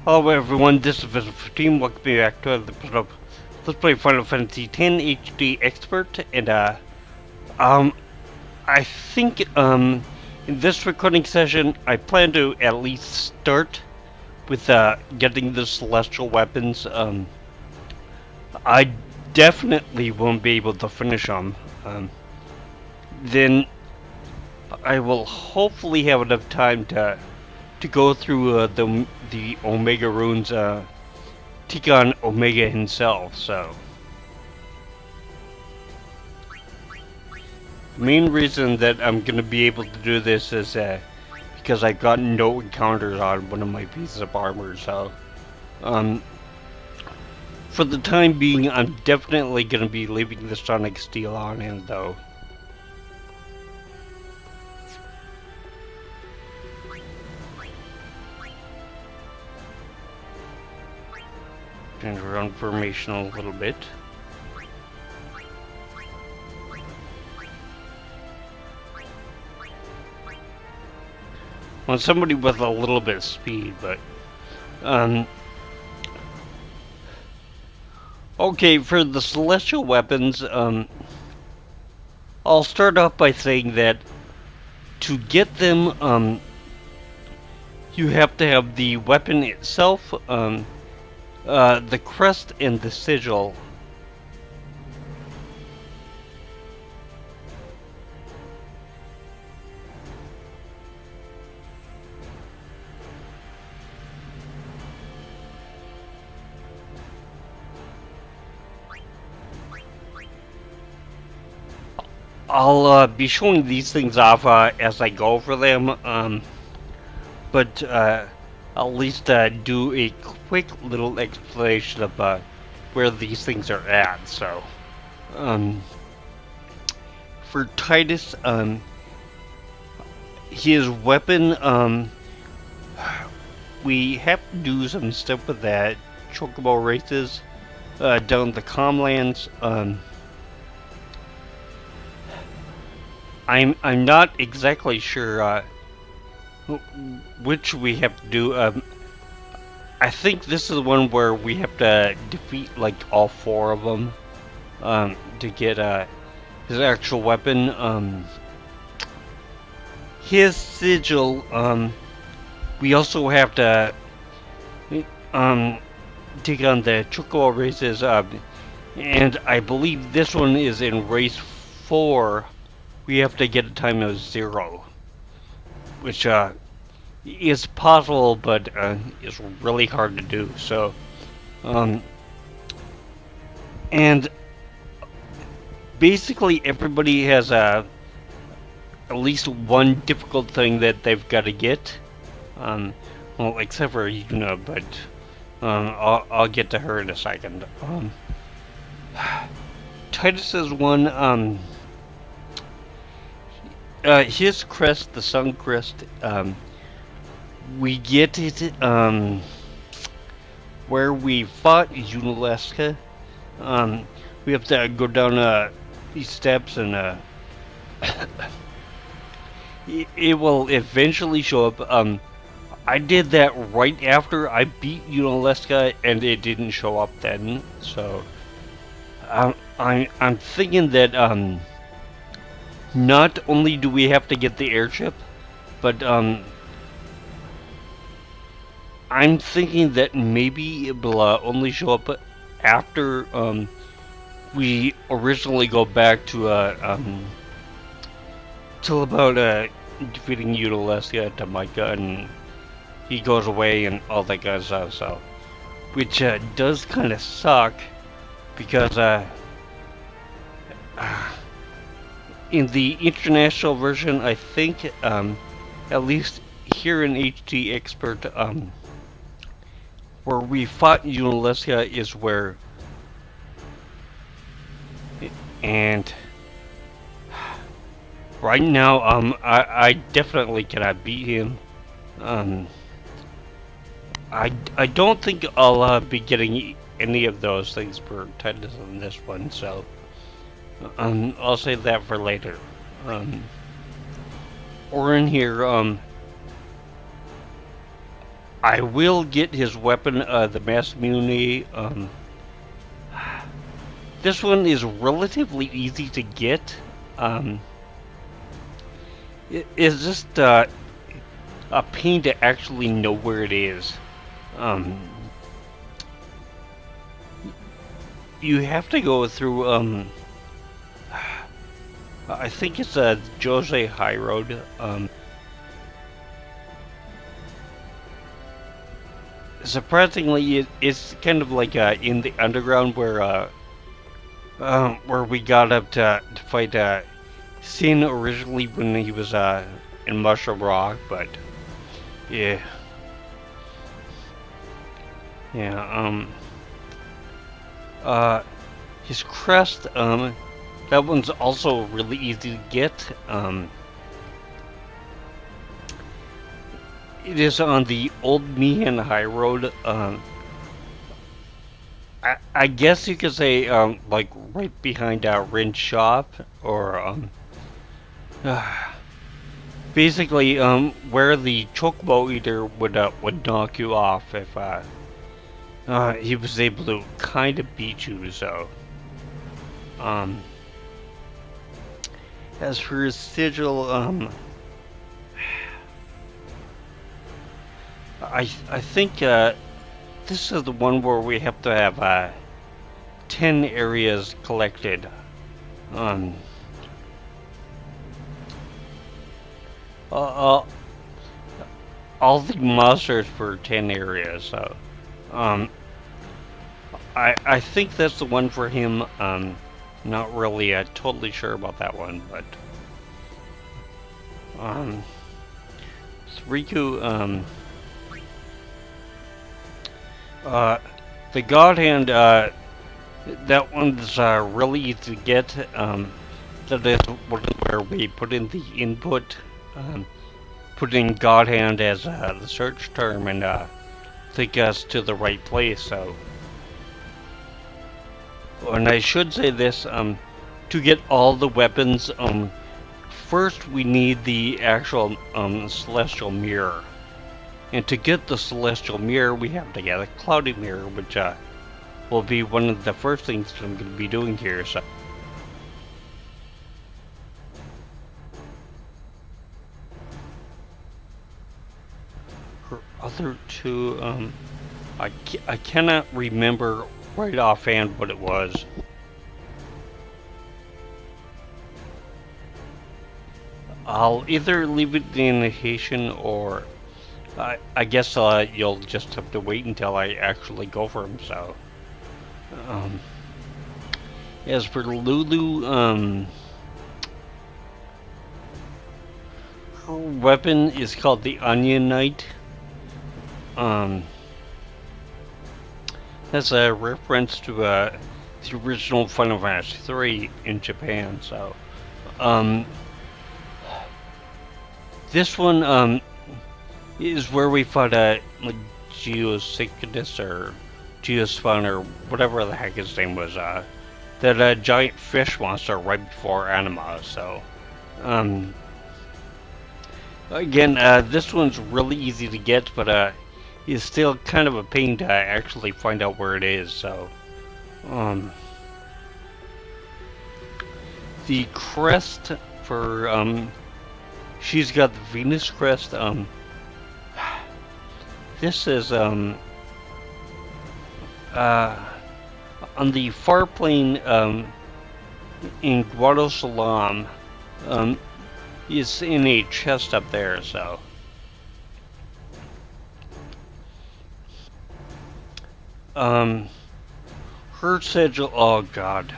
Hello everyone, this is Visual15. Welcome back to another episode of Let's Play Final Fantasy X HD Expert. And I think in this recording session I plan to at least start with getting the celestial weapons. I definitely won't be able to finish them. Then I will hopefully have enough time to go through the Omega runes, take on Omega himself. So the main reason that I'm gonna be able to do this is because I got no encounters on one of my pieces of armor. So for the time being, I'm definitely gonna be leaving the Sonic Steel on him though. Change around formation a little bit. Want somebody with a little bit of speed, but okay, for the celestial weapons, I'll start off by saying that to get them, you have to have the weapon itself, the crest and the sigil. I'll be showing these things off as I go over them, but I'll at least do a quick little explanation of where these things are at. So, for Titus, his weapon, we have to do some stuff with that chocobo races down the Comlands. I'm not exactly sure which we have to do. I think this is the one where we have to defeat like all four of them to get his actual weapon. His sigil. We also have to take on the chocobo races, and I believe this one is in race 4. We have to get a time of 0, which is possible, but is really hard to do. So, and basically everybody has at least one difficult thing that they've got to get. Well, except for Yuna, but I'll get to her in a second. Titus's one, his crest, the Sun Crest, we get it where we fought Yunalesca. We have to go down these steps, and it will eventually show up. I did that right after I beat Yunalesca, and it didn't show up then. So I'm thinking that not only do we have to get the airship, but I'm thinking that maybe it will only show up after we originally go back to till about defeating Yunalesca to Micah, and he goes away and all that kind of stuff. So, which does kind of suck because in the international version, I think, at least here in HD Expert, where we fought Yunalesca is where, and right now, I definitely cannot beat him. I don't think I'll be getting any of those things for Titus on this one, so I'll save that for later. Or in here, I will get his weapon, the Mass Muni. This one is relatively easy to get. It is just a pain to actually know where it is. You have to go through, I think it's a Jose High Road. Surprisingly, it's kind of like in the underground where we got up to fight Sin originally when he was in Mushroom Rock, but yeah, yeah. His crest, that one's also really easy to get. It is on the Old Meehan High Road. I guess you could say, like right behind Rin's shop, or basically, where the Chocobo Eater would knock you off if he was able to kind of beat you. So, as for his sigil, I think this is the one where we have to have 10 areas collected. All the monsters for 10 areas. So, I think that's the one for him. Not really totally sure about that one, but Riku, the God Hand, that one's really easy to get. That is where we put in the input, put in God Hand as the search term, and take us to the right place. So, and I should say this, to get all the weapons, first we need the actual Celestial Mirror. And to get the Celestial Mirror, we have to get a Cloudy Mirror, which will be one of the first things I'm going to be doing here. So, her other two, I cannot remember right offhand what it was. I'll either leave it in the Haitian or I guess you'll just have to wait until I actually go for him. So, as for Lulu, her weapon is called the Onion Knight. That's a reference to the original Final Fantasy III in Japan. So, this one, is where we fought like Geosickness or Geospawn or whatever the heck his name was, that giant fish monster right before Anima. So, again, this one's really easy to get, but it's still kind of a pain to actually find out where it is. So, the crest for she's got the Venus crest. This is on the far plane in Guadosalam. Is in a chest up there. So, her sigil. Oh God,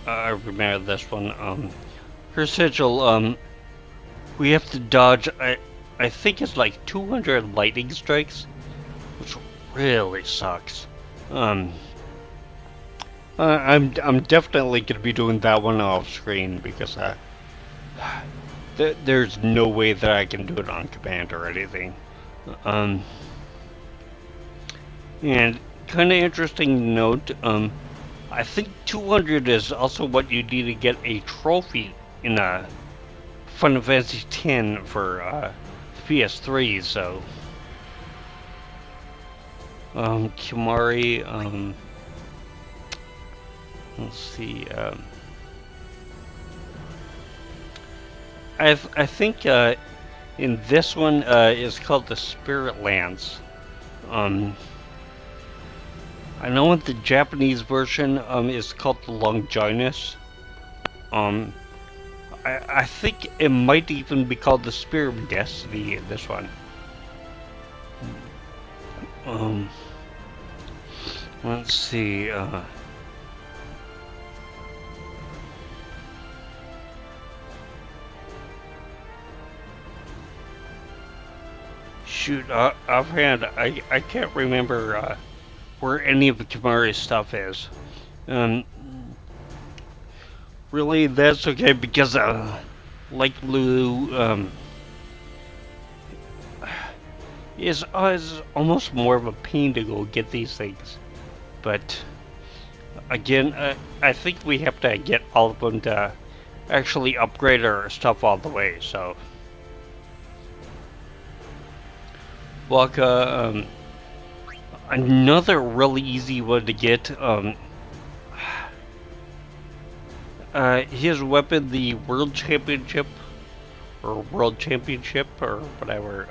I remember this one. Her sigil. We have to dodge. I think it's like 200 lightning strikes, which really sucks. I'm definitely gonna be doing that one off screen because there's no way that I can do it on command or anything. And kind of interesting note. I think 200 is also what you need to get a trophy in Final Fantasy X for PS3, so Kimari, let's see, I think in this one is called the Spirit Lands. I know in the Japanese version is called the Longinus. I think it might even be called the Spirit of Destiny in this one. Let's see. Shoot, offhand, I can't remember where any of the Kimari's stuff is. Really, that's okay because, like Lulu, is almost more of a pain to go get these things. But again, I think we have to get all of them to actually upgrade our stuff all the way. So, Waka, another really easy one to get. His weapon, the World Championship, or World Championship, or whatever.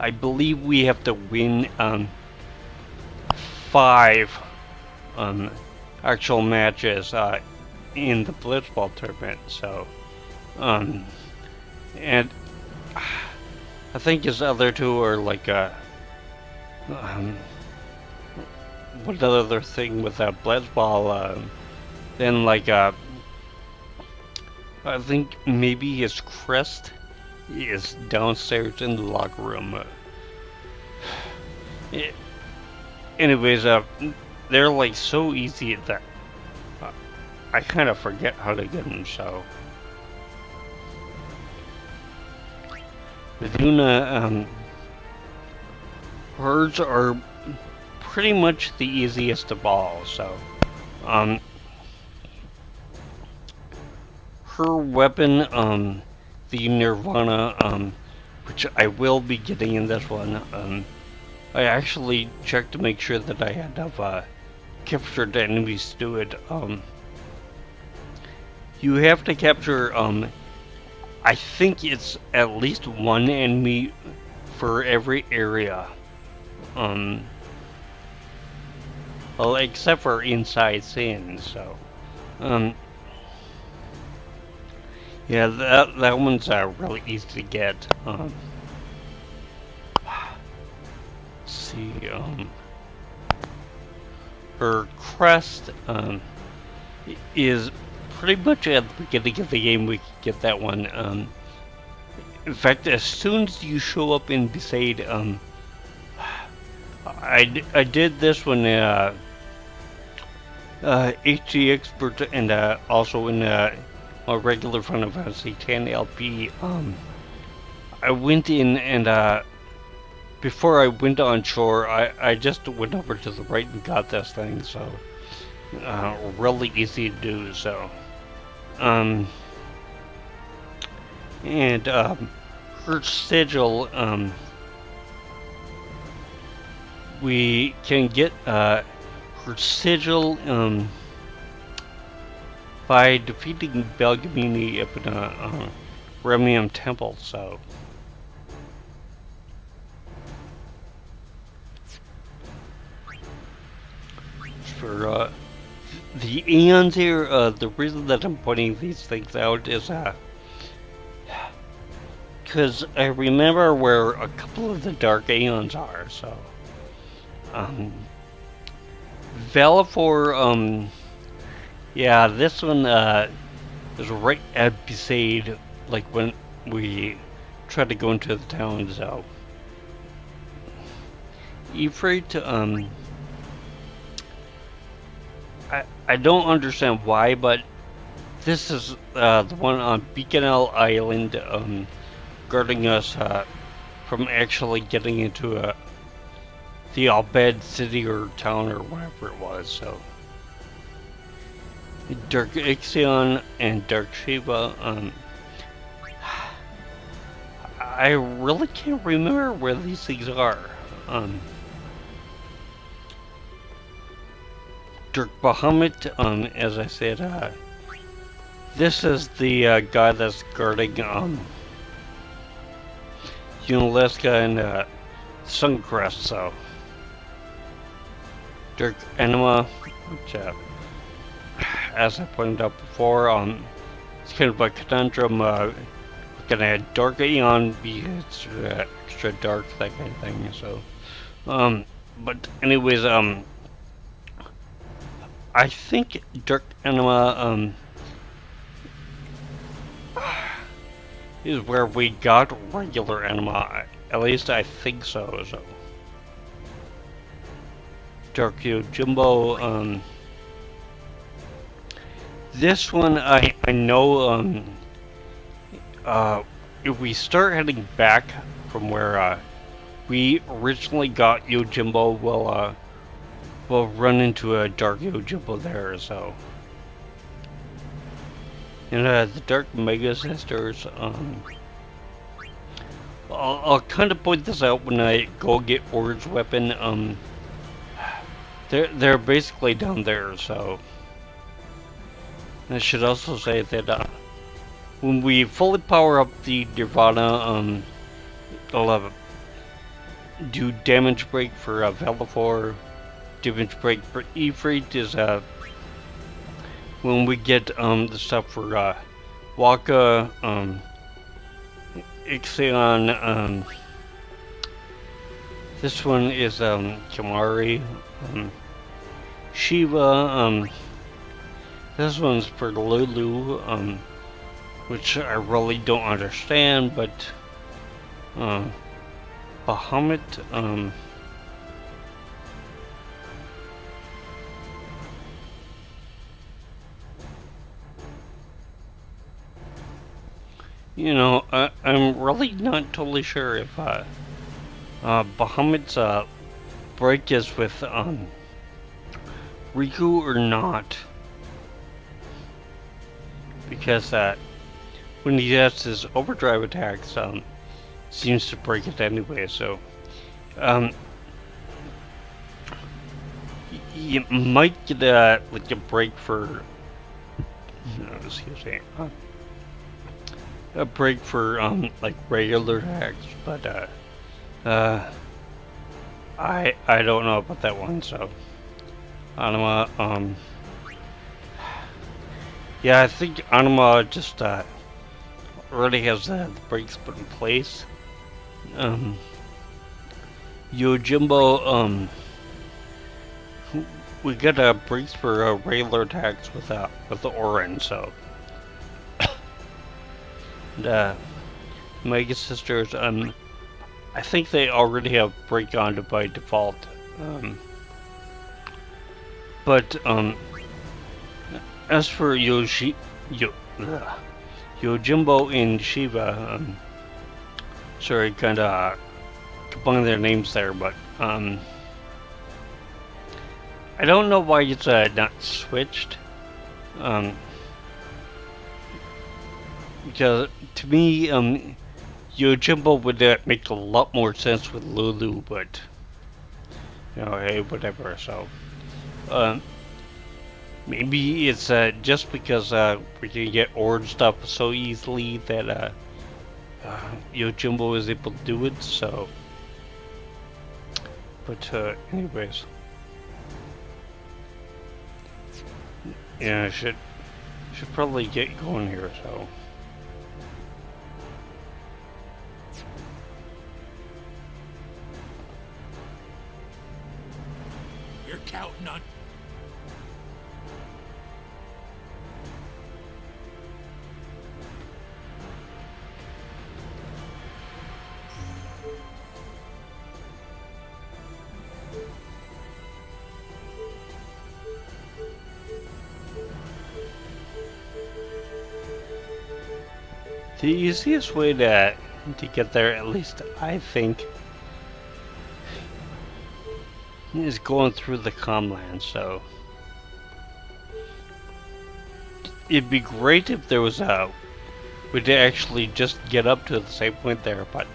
I believe we have to win 5 actual matches in the Blitzball tournament. So, and I think his other 2 are like what other thing with that Blitzball? Then like I think maybe his crest is downstairs in the locker room. Anyways, they're like so easy that I kind of forget how to get them. So, Viduna, hers are pretty much the easiest of all. So, her weapon, the Nirvana, which I will be getting in this one. I actually checked to make sure that I had enough captured enemies to do it. You have to capture, I think it's at least 1 enemy for every area. Well, except for inside scenes, so. Yeah, that one's really easy to get. See, her crest is pretty much at the beginning of the game we can get that one. In fact, as soon as you show up in Besaid, I did this one HD Expert and also in a regular Final Fantasy X LP. I went in and before I went on shore, I just went over to the right and got this thing, so really easy to do. So, and her sigil, we can get her sigil by defeating Belgamini up in a Remium temple. So. For the Aeons here, the reason that I'm pointing these things out is because I remember where a couple of the Dark Aeons are. So, Valifor, yeah, this one is right at Besaid, like when we try to go into the town. So, Ifrit, I don't understand why, but this is the one on Beaconell Island, guarding us from actually getting into the Albed city or town or whatever it was. So, Dark Ixion and Dark Shiva. I really can't remember where these things are. Dirk Bahamut, as I said, this is the guy that's guarding Unalaska and Suncrest, so Dirk Enema, which as I pointed out before, it's kind of a conundrum. Gonna add Dark Aeon because extra dark, that kind of thing. So, but anyways, I think Dark Enema is where we got regular Enema. At least I think so. So, Dark Yojimbo. This one I know. If we start heading back from where we originally got Yojimbo, we'll run into a Dark Yojimbo there. So, and the Dark Mega Sisters. I'll kind of point this out when I go get Or's weapon. They're basically down there. So, and I should also say that when we fully power up the Nirvana, it'll do damage break for Velafor. Damage break for Ifrit is when we get the stuff for Waka, Ixion. This one is Kamari, Shiva. This one's for Lulu, which I really don't understand, but Bahamut, you know, I'm really not totally sure if Bahamut's break is with Riku or not, because when he has his overdrive attacks, seems to break it anyway. So, you might get like a break for, excuse me, a break for like regular attacks, but I don't know about that one. So, Anima, yeah, I think Anima just already has the breaks put in place. Yojimbo, we got breaks for regular attacks with the Orin, so. And Mega Sisters, I think they already have break on by default. But as for Yojimbo and Shiva, sorry, kinda combining their names there, but I don't know why it's not switched. Because to me, Yojimbo would make a lot more sense with Lulu, but you know, hey, whatever. So, maybe it's just because we can get Ord stuff so easily that Yojimbo is able to do it. So, but anyways, yeah, I should probably get going here. So. You're counting on. The easiest way to get there, at least I think, is going through the Comland. So it'd be great if there was we could actually just get up to the same point there, but